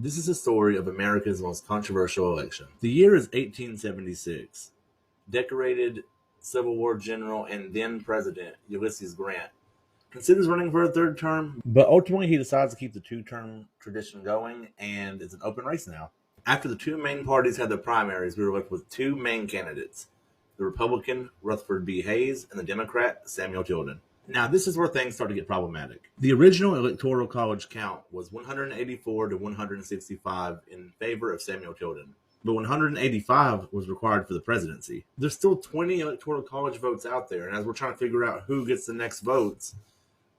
This is a story of America's most controversial election. The year is 1876. Decorated Civil War general and then President Ulysses Grant considers running for a third term, but ultimately he decides to keep the two-term tradition going, and it's an open race now. After the two main parties had their primaries, we were left with two main candidates, the Republican Rutherford B. Hayes and the Democrat Samuel Tilden. Now, this is where things start to get problematic. The original Electoral College count was 184 to 165 in favor of Samuel Tilden, but 185 was required for the presidency. There's still 20 Electoral College votes out there, and as we're trying to figure out who gets the next votes,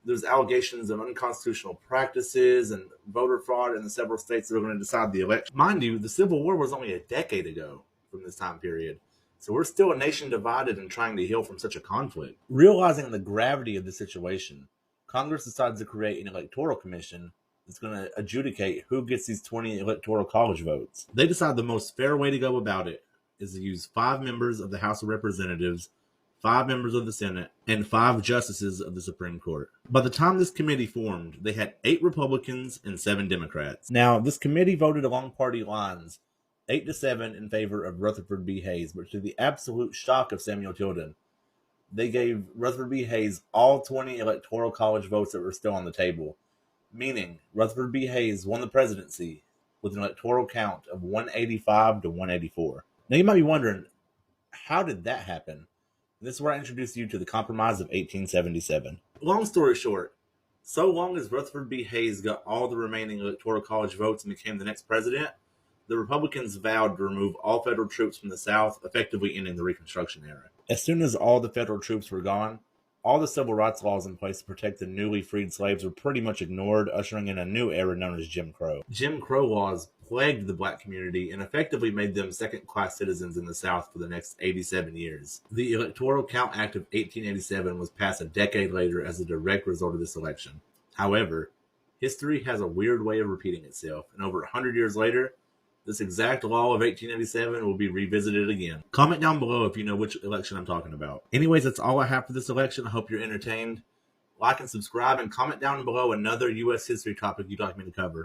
there's allegations of unconstitutional practices and voter fraud in the several states that are going to decide the election. Mind you, the Civil War was only a decade ago from this time period. So we're still a nation divided and trying to heal from such a conflict. Realizing the gravity of the situation, Congress decides to create an electoral commission that's going to adjudicate who gets these 20 electoral college votes. They decide the most fair way to go about it is to use 5 members of the House of Representatives, 5 members of the Senate, and 5 justices of the Supreme Court. By the time this committee formed, they had 8 Republicans and 7 Democrats. Now, this committee voted along party lines 8-7 in favor of Rutherford B. Hayes, but to the absolute shock of Samuel Tilden, they gave Rutherford B. Hayes all 20 electoral college votes that were still on the table, meaning Rutherford B. Hayes won the presidency with an electoral count of 185 to 184. Now you might be wondering, how did that happen? And this is where I introduce you to the Compromise of 1877. Long story short, so long as Rutherford B. Hayes got all the remaining electoral college votes and became the next president, the Republicans vowed to remove all federal troops from the South, effectively ending the Reconstruction era. As soon as all the federal troops were gone, all the civil rights laws in place to protect the newly freed slaves were pretty much ignored, ushering in a new era known as Jim Crow. Jim Crow laws plagued the black community and effectively made them second-class citizens in the South for the next 87 years. The Electoral Count Act of 1887 was passed a decade later as a direct result of this election. However, history has a weird way of repeating itself, and over 100 years later, this exact law of 1887 will be revisited again. Comment down below if you know which election I'm talking about. Anyways, that's all I have for this election. I hope you're entertained. Like and subscribe, and comment down below another U.S. history topic you'd like me to cover.